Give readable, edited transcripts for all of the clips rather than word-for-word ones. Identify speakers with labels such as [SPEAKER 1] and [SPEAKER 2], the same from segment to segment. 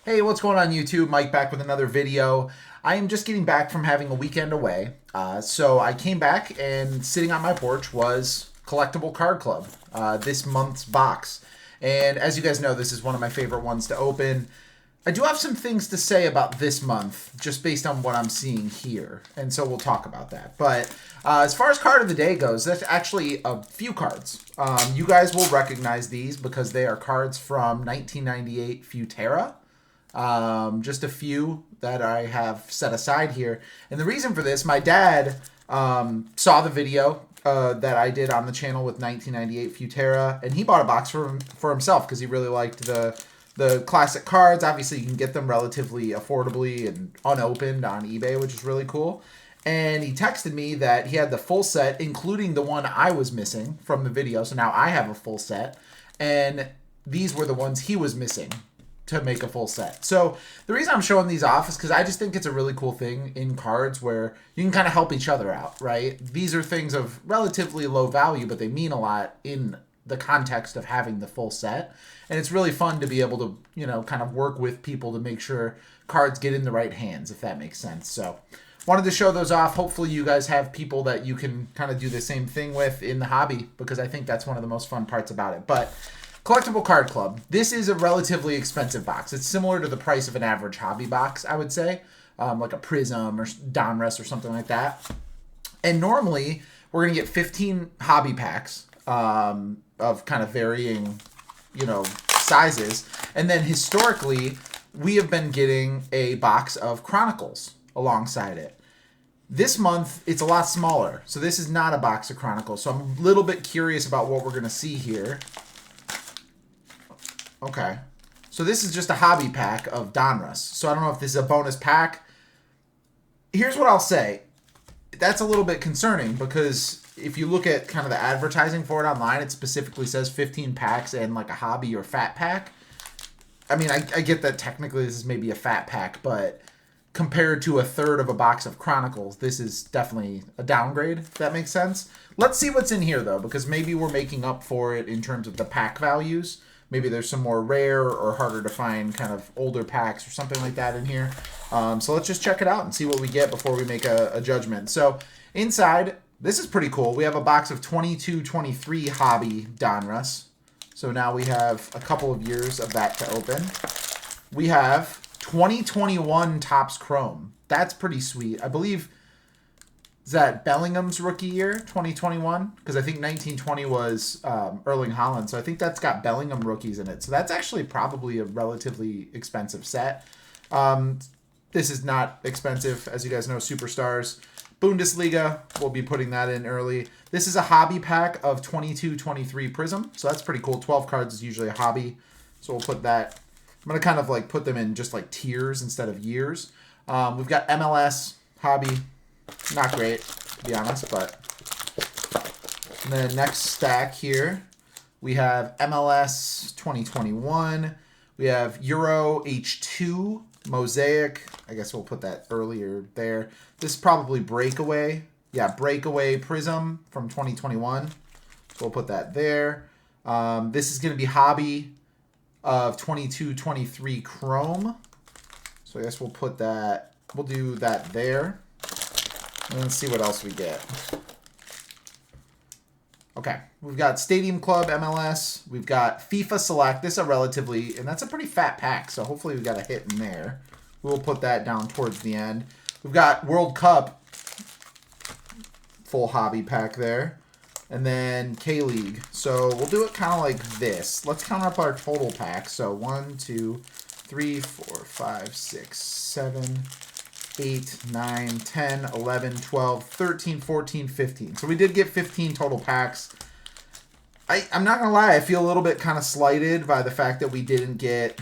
[SPEAKER 1] Hey, what's going on YouTube? Mike back with another video. I am just getting back from having a weekend away. So I came back and sitting on my porch was Collectible Card Club, this month's box. And as you guys know, this is one of my favorite ones to open. I do have some things to say about this month, just based on what I'm seeing here. And so we'll talk about that. But as far as card of the day goes, that's actually a few cards. You guys will recognize these because they are cards from 1998 Futera. Just a few that I have set aside here. And the reason for this, my dad saw the video that I did on the channel with 1998 Futera, and he bought a box for himself because he really liked the classic cards. Obviously, you can get them relatively affordably and unopened on eBay, which is really cool. And he texted me that he had the full set, including the one I was missing from the video. So now I have a full set, and these were the ones he was missing to make a full set. So the reason I'm showing these off is because I just think it's a really cool thing in cards where you can kind of help each other out, right? These are things of relatively low value, but they mean a lot in the context of having the full set. And it's really fun to be able to, you know, kind of work with people to make sure cards get in the right hands, if that makes sense. So wanted to show those off. Hopefully you guys have people that you can kind of do the same thing with in the hobby, because I think that's one of the most fun parts about it. But Collectible Card Club. This is a relatively expensive box. It's similar to the price of an average hobby box, I would say, like a Prism or Donruss or something like that. And normally, we're going to get 15 hobby packs of kind of varying, you know, sizes. And then historically, we have been getting a box of Chronicles alongside it. This month, it's a lot smaller. So this is not a box of Chronicles. So I'm a little bit curious about what we're going to see here. Okay, so this is just a hobby pack of Donruss. So I don't know if this is a bonus pack. Here's what I'll say. That's a little bit concerning because if you look at kind of the advertising for it online, it specifically says 15 packs and like a hobby or fat pack. I mean, I get that technically this is maybe a fat pack, but compared to a third of a box of Chronicles, this is definitely a downgrade, if that makes sense. Let's see what's in here, though, because maybe we're making up for it in terms of the pack values. Maybe there's some more rare or harder to find kind of older packs or something like that in here. So let's just check it out and see what we get before we make a judgment. So inside, this is pretty cool. We have a box of 22-23 hobby Donruss. So now we have a couple of years of that to open. We have 2021 Topps Chrome. That's pretty sweet. I believe, is that Bellingham's rookie year, 2021? Because I think 1920 was Erling Haaland. So I think that's got Bellingham rookies in it. So that's actually probably a relatively expensive set. This is not expensive. As you guys know, Superstars. Bundesliga, we'll be putting that in early. This is a hobby pack of 22-23 Prism. So that's pretty cool. 12 cards is usually a hobby. So we'll put that. I'm going to kind of like put them in just like tiers instead of years. We've got MLS, hobby. Not great, to be honest, but and then next stack here, we have MLS 2021. We have Euro H2 Mosaic. I guess we'll put that earlier there. This is probably Breakaway. Yeah, Breakaway Prism from 2021. So we'll put that there. This is going to be Hobby of 22-23 Chrome. So I guess we'll put that, we'll do that there. And let's see what else we get. Okay, we've got Stadium Club MLS. We've got FIFA Select. This is a relatively, and that's a pretty fat pack, so hopefully we got a hit in there. We'll put that down towards the end. We've got World Cup full hobby pack there. And then K-League. So we'll do it kind of like this. Let's count up our total packs. So 1, 2, 3, 4, 5, 6, 7, 8, 9, 10, 11, 12, 13, 14, 15. So we did get 15 total packs. I'm not going to lie, I feel a little bit kind of slighted by the fact that we didn't get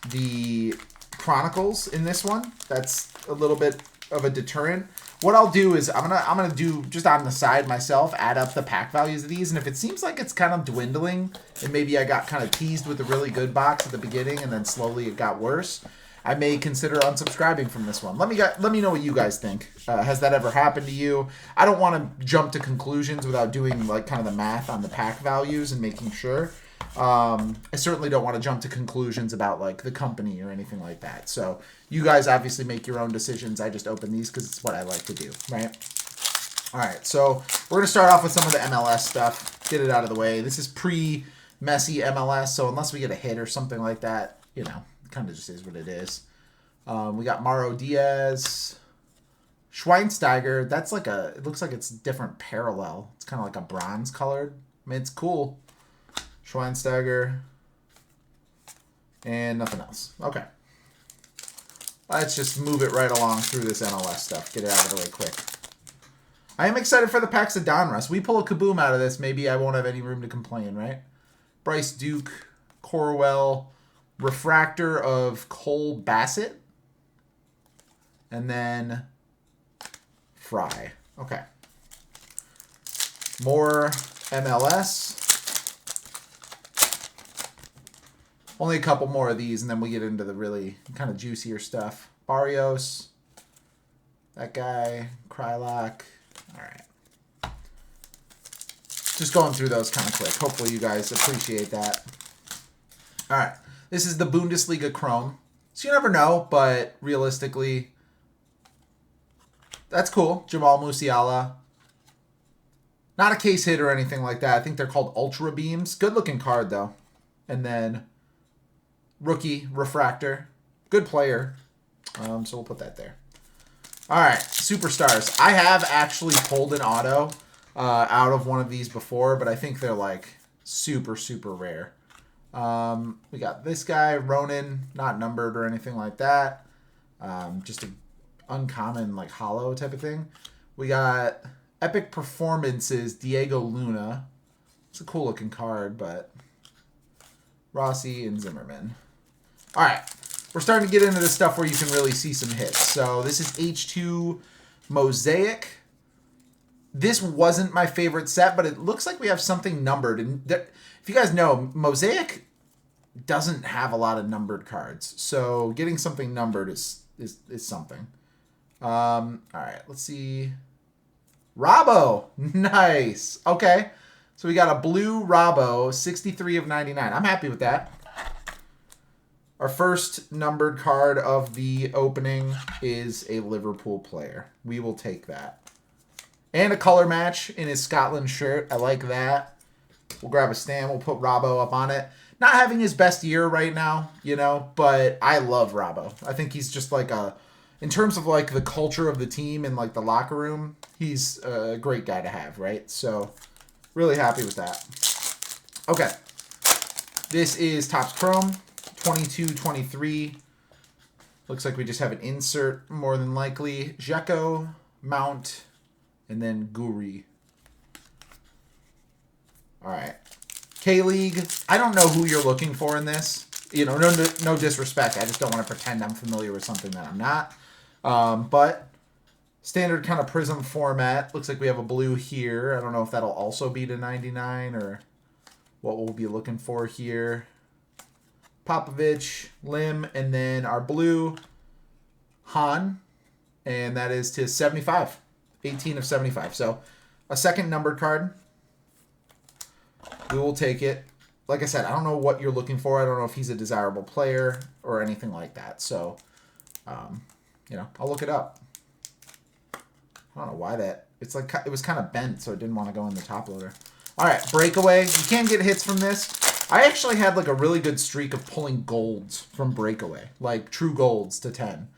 [SPEAKER 1] the Chronicles in this one. That's a little bit of a deterrent. What I'll do is I'm gonna do just on the side myself, add up the pack values of these, and if it seems like it's kind of dwindling, and maybe I got kind of teased with a really good box at the beginning, and then slowly it got worse, I may consider unsubscribing from this one. Let me know what you guys think. Has that ever happened to you? I don't want to jump to conclusions without doing like kind of the math on the pack values and making sure. I certainly don't want to jump to conclusions about like the company or anything like that. So you guys obviously make your own decisions. I just open these because it's what I like to do, right? All right, so we're going to start off with some of the MLS stuff. Get it out of the way. This is pre-messy MLS, so unless we get a hit or something like that, you know, it kind of just is what it is. We got Mauro Diaz. Schweinsteiger, that's like a, it looks like it's different parallel. It's kind of like a bronze colored. I mean, it's cool. Schweinsteiger. And nothing else. Okay. Let's just move it right along through this MLS stuff. Get it out of the way quick. I am excited for the packs of Donruss. We pull a kaboom out of this, maybe I won't have any room to complain, right? Bryce Duke, Corwell, refractor of Cole Bassett, and then Fry. Okay. More MLS. Only a couple more of these, and then we get into the really kind of juicier stuff. Barrios. That guy. Krylock. All right. Just going through those kind of quick. Hopefully you guys appreciate that. All right. This is the Bundesliga Chrome. So you never know, but realistically, that's cool. Jamal Musiala. Not a case hit or anything like that. I think they're called Ultra Beams. Good looking card, though. And then rookie refractor. Good player. So we'll put that there. All right. Superstars. I have actually pulled an auto out of one of these before, but I think they're like super, super rare. We got this guy, Ronan, not numbered or anything like that. Just an uncommon like hollow type of thing. We got Epic Performances, Diego Luna. It's a cool looking card, but Rossi and Zimmerman. All right, we're starting to get into the stuff where you can really see some hits. So this is H2 Mosaic. This wasn't my favorite set, but it looks like we have something numbered. And if you guys know, Mosaic doesn't have a lot of numbered cards. So getting something numbered is something. All right, let's see. Robbo. Nice. Okay. So we got a blue Robbo, 63 of 99. I'm happy with that. Our first numbered card of the opening is a Liverpool player. We will take that. And a color match in his Scotland shirt. I like that. We'll grab a stamp. We'll put Robbo up on it. Not having his best year right now, you know, but I love Robbo. I think he's just like a, in terms of like the culture of the team and like the locker room, he's a great guy to have, right? So really happy with that. Okay. This is Topps Chrome, 22-23. Looks like we just have an insert more than likely. Dzeko, Mount, and then Guri. All right. K-League. I don't know who you're looking for in this. You know, no disrespect. I just don't want to pretend I'm familiar with something that I'm not. But standard kind of prism format. Looks like we have a blue here. I don't know if that'll also be to 99 or what we'll be looking for here. Popovich, Lim, and then our blue Han. And that is to 75. 18 of 75. So a second numbered card. We will take it. Like I said, I don't know what you're looking for. I don't know if he's a desirable player or anything like that. So, you know, I'll look it up. I don't know why that. It's like it was kind of bent, so it didn't want to go in the top loader. All right, breakaway. You can get hits from this. I actually had like a really good streak of pulling golds from breakaway, like true golds to 10.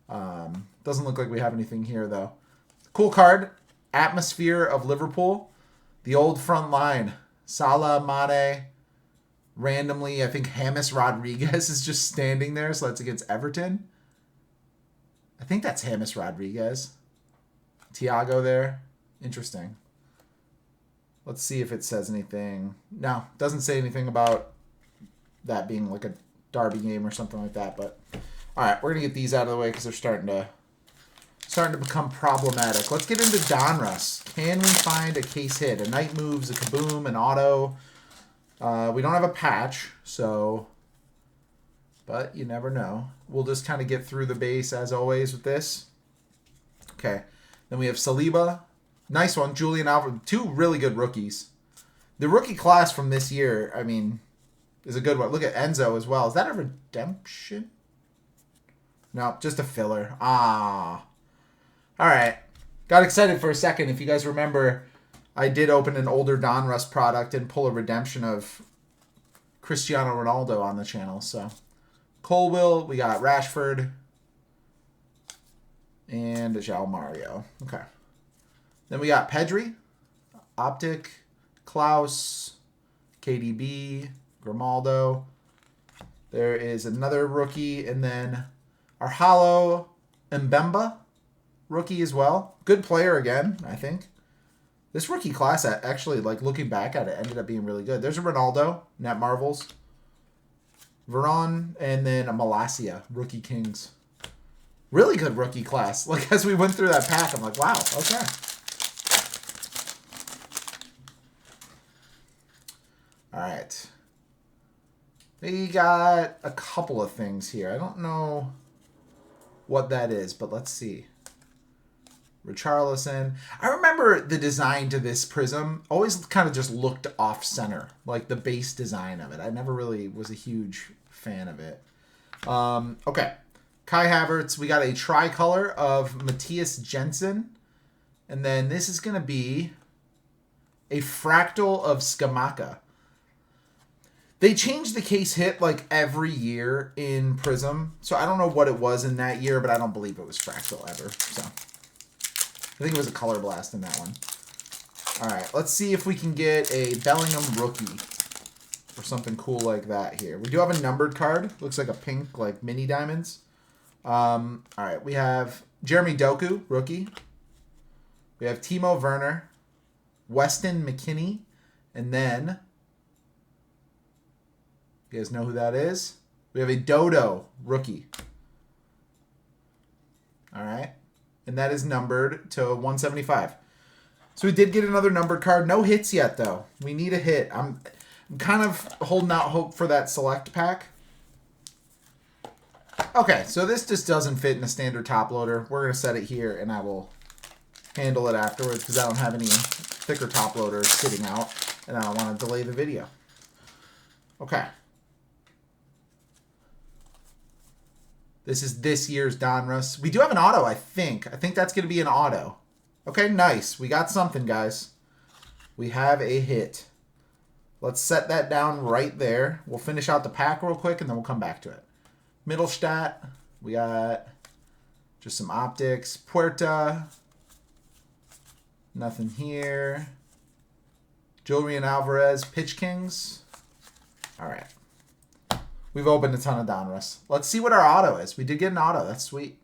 [SPEAKER 1] Doesn't look like we have anything here though. Cool card. Atmosphere of Liverpool. The old front line. Salah, Mane. Randomly, I think James Rodriguez is just standing there, so that's against Everton. I think that's James Rodriguez. Thiago there. Interesting. Let's see if it says anything. No, doesn't say anything about that being like a derby game or something like that. But all right, we're gonna get these out of the way because they're starting to become problematic. Let's get into Donruss. Can we find a case hit? A night moves, a kaboom, an auto. We don't have a patch, so, but you never know. We'll just kind of get through the base as always with this. Okay, then we have Saliba. Nice one, Julian Alvarez. Two really good rookies. The rookie class from this year, I mean, is a good one. Look at Enzo as well. Is that a redemption? No, just a filler. Ah. All right. Got excited for a second. If you guys remember, I did open an older Donruss product and pull a redemption of Cristiano Ronaldo on the channel. So, Colville, we got Rashford, and João Mario. Okay. Then we got Pedri, Optic, Klaus, KDB, Grimaldo. There is another rookie, and then our Holo Mbemba rookie as well. Good player again, I think. This rookie class, actually, like looking back at it, ended up being really good. There's a Ronaldo, Net Marvels, Veron, and then a Malacia, rookie Kings. Really good rookie class. Like, as we went through that pack, I'm like, wow, okay. All right. We got a couple of things here. I don't know what that is, but let's see. Richarlison. I remember the design to this Prism always kind of just looked off-center, like the base design of it. I never really was a huge fan of it. Okay. Kai Havertz. We got a tricolor of Matthias Jensen. And then this is going to be a fractal of Skamaka. They change the case hit like every year in Prism. So I don't know what it was in that year, but I don't believe it was fractal ever. So I think it was a color blast in that one. All right, let's see if we can get a Bellingham rookie or something cool like that here. We do have a numbered card. Looks like a pink, like mini diamonds. All right, we have Jeremy Doku, rookie. We have Timo Werner, Weston McKennie, and then, you guys know who that is? We have a Dodo, rookie. All right. And that is numbered to 175. So we did get another numbered card. No hits yet, though. We need a hit. I'm kind of holding out hope for that select pack. Okay, so this just doesn't fit in a standard top loader. We're going to set it here, and I will handle it afterwards because I don't have any thicker top loaders sitting out, and I don't want to delay the video. Okay. This is this year's Donruss. We do have an auto, I think. I think that's going to be an auto. Okay, nice. We got something, guys. We have a hit. Let's set that down right there. We'll finish out the pack real quick, and then we'll come back to it. Mittelstadt. We got just some optics. Puerta. Nothing here. Julian Alvarez. Pitch Kings. All right. We've opened a ton of Donruss. Let's see what our auto is. We did get an auto. That's sweet.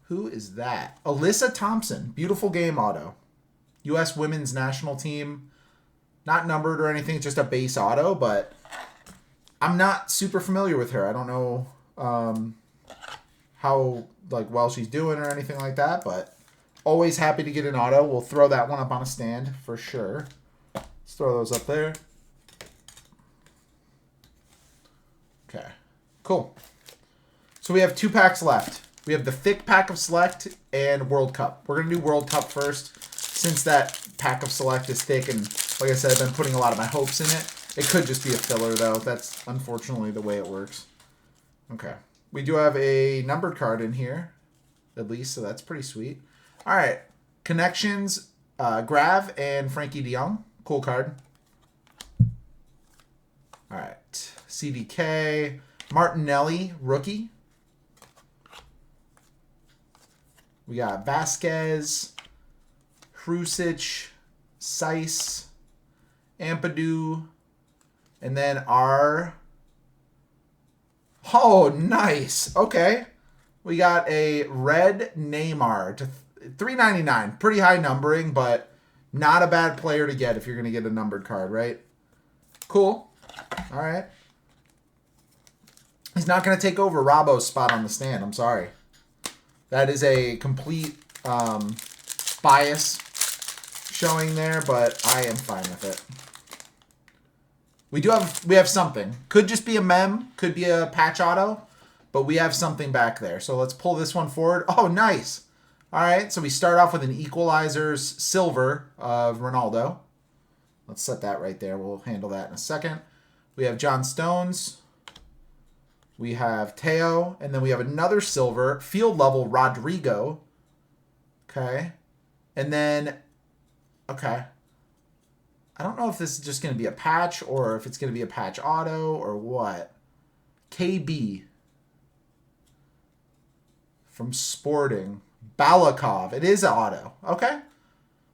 [SPEAKER 1] Who is that? Alyssa Thompson. Beautiful game auto. U.S. Women's National Team. Not numbered or anything. Just a base auto, but I'm not super familiar with her. I don't know how well she's doing or anything like that, but always happy to get an auto. We'll throw that one up on a stand for sure. Let's throw those up there. Okay, cool. So we have 2 packs left. We have the thick pack of Select and World Cup. We're going to do World Cup first since that pack of Select is thick. And like I said, I've been putting a lot of my hopes in it. It could just be a filler, though. That's unfortunately the way it works. Okay. We do have a numbered card in here, at least, so that's pretty sweet. All right. Connections, Grav and Frankie de Jong. Cool card. All right. CDK, Martinelli, rookie. We got Vasquez, Hrusic, Seiss, Ampadu, and then our... Oh, nice. Okay. We got a red Neymar to $3.99. Pretty high numbering, but not a bad player to get if you're going to get a numbered card, right? Cool. All right. He's not going to take over Robbo's spot on the stand. I'm sorry. That is a complete bias showing there, but I am fine with it. We have something. Could just be a mem, could be a patch auto, but we have something back there. So let's pull this one forward. Oh, nice. All right, so we start off with an Equalizers silver of Ronaldo. Let's set that right there. We'll handle that in a second. We have John Stones. We have Teo. And then we have another silver. Field level Rodrigo. Okay. And then, okay. I don't know if this is just going to be a patch or if it's going to be a patch auto or what. KB. From Sporting. Balakov. It is an auto. Okay.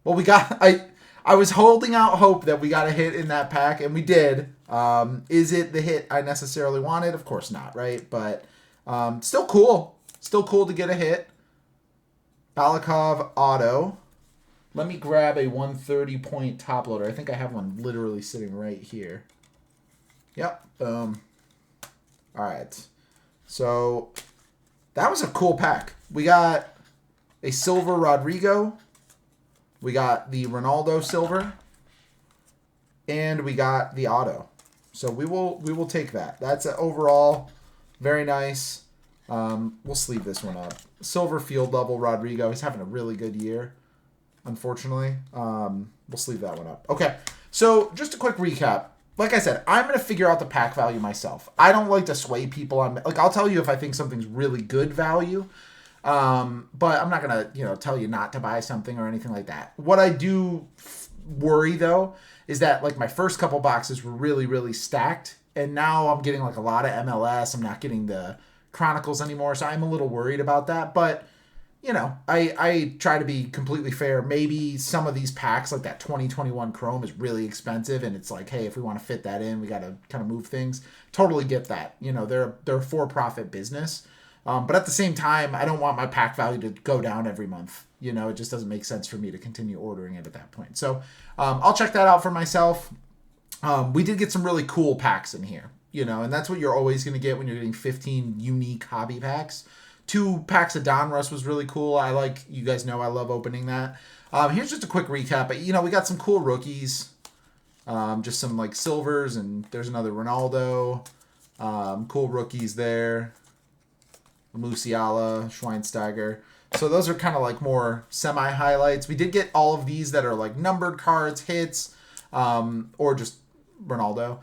[SPEAKER 1] Well, we got... I was holding out hope that we got a hit in that pack, and we did. Is it the hit I necessarily wanted? Of course not, right? But still cool. Still cool to get a hit. Balakov auto. Let me grab a 130-point top loader. I think I have one literally sitting right here. Yep. Boom. All right. So that was a cool pack. We got a silver Rodrigo. We got the Ronaldo silver. And we got the auto. So we will take that. That's overall very nice. We'll sleeve this one up. Silver field level Rodrigo. He's having a really good year, unfortunately. We'll sleeve that one up. Okay, so just a quick recap. Like I said, I'm going to figure out the pack value myself. I don't like to sway people on... Like, I'll tell you if I think something's really good value. But I'm not going to, tell you not to buy something or anything like that. What I do worry, though, is that, like, my first couple boxes were really, really stacked. And now I'm getting, like, a lot of MLS. I'm not getting the Chronicles anymore. So I'm a little worried about that. But, I try to be completely fair. Maybe some of these packs, like that 2021 Chrome, is really expensive. And it's like, hey, if we want to fit that in, we got to kind of move things. Totally get that. They're a for-profit business. But at the same time, I don't want my pack value to go down every month. It just doesn't make sense for me to continue ordering it at that point. So I'll check that out for myself. We did get some really cool packs in here, and that's what you're always going to get when you're getting 15 unique hobby packs. 2 packs of Donruss was really cool. You guys know I love opening that. Here's just a quick recap. But, we got some cool rookies. Just some, like, silvers, and there's another Ronaldo. Cool rookies there. Musiala, Schweinsteiger. So those are kind of like more semi-highlights. We did get all of these that are like numbered cards, hits, or just Ronaldo.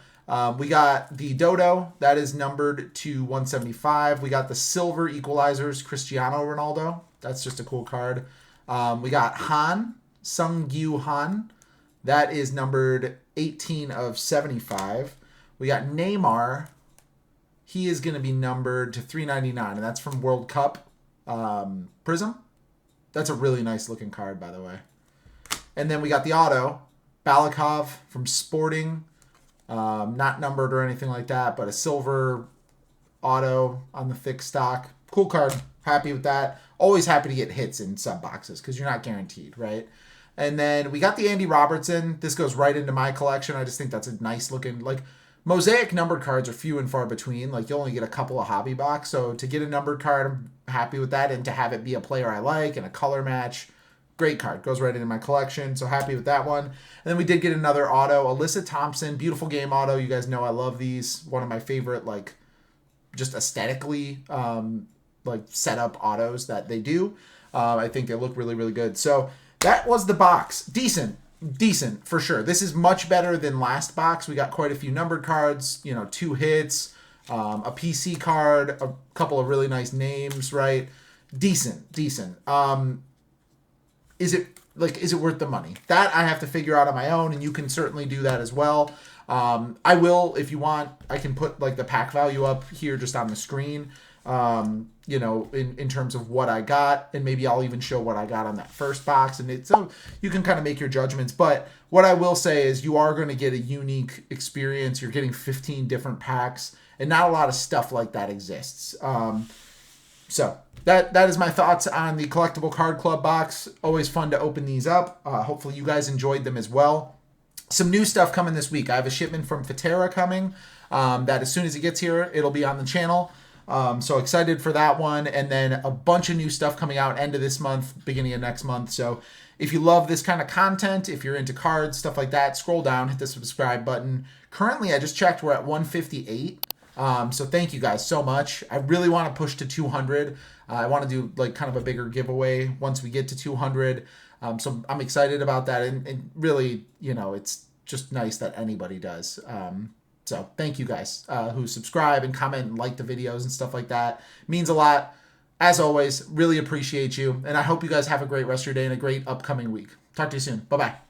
[SPEAKER 1] We got the Dodo. That is numbered to 175. We got the silver equalizers, Cristiano Ronaldo. That's just a cool card. We got Han, Sung-Gyu Han. That is numbered 18 of 75. We got Neymar. He is going to be numbered to 399, and that's from World Cup Prism. That's a really nice looking card, by the way. And then we got the auto, Balakov from Sporting. Not numbered or anything like that, but a silver auto on the thick stock. Cool card. Happy with that. Always happy to get hits in sub boxes because you're not guaranteed, right? And then we got the Andy Robertson. This goes right into my collection. I just think that's a nice looking, like, Mosaic numbered cards are few and far between. Like, you only get a couple of hobby box. So to get a numbered card, I'm happy with that. And to have it be a player I like and a color match, great card. Goes right into my collection. So happy with that one. And then we did get another auto. Alyssa Thompson, beautiful game auto. You guys know I love these. One of my favorite, like, just aesthetically, like, setup autos that they do. I think they look really, really good. So that was the box. Decent for sure. This is much better than last box. We got quite a few numbered cards, 2 hits, a PC card, a couple of really nice names, right? Decent. Is it worth the money? That I have to figure out on my own, and you can certainly do that as well. I will, if you want, I can put like the pack value up here just on the screen. In terms of what I got, and maybe I'll even show what I got on that first box, and so you can kind of make your judgments. But what I will say is you are going to get a unique experience. You're getting 15 different packs, and not a lot of stuff like that exists. So that is my thoughts on the Collectible Card Club box. Always fun to open these up. Hopefully you guys enjoyed them as well. Some new stuff coming this week. I have a shipment from Fatera coming that as soon as it gets here, it'll be on the channel. So excited for that one. And then a bunch of new stuff coming out end of this month, beginning of next month. So if you love this kind of content, if you're into cards, stuff like that, scroll down, hit the subscribe button. Currently, I just checked, we're at 158. So thank you guys so much. I really want to push to 200. I want to do like kind of a bigger giveaway once we get to 200. So I'm excited about that. And really, just nice that anybody does. So thank you guys who subscribe and comment and like the videos and stuff like that. It means a lot. As always, really appreciate you. And I hope you guys have a great rest of your day and a great upcoming week. Talk to you soon. Bye-bye.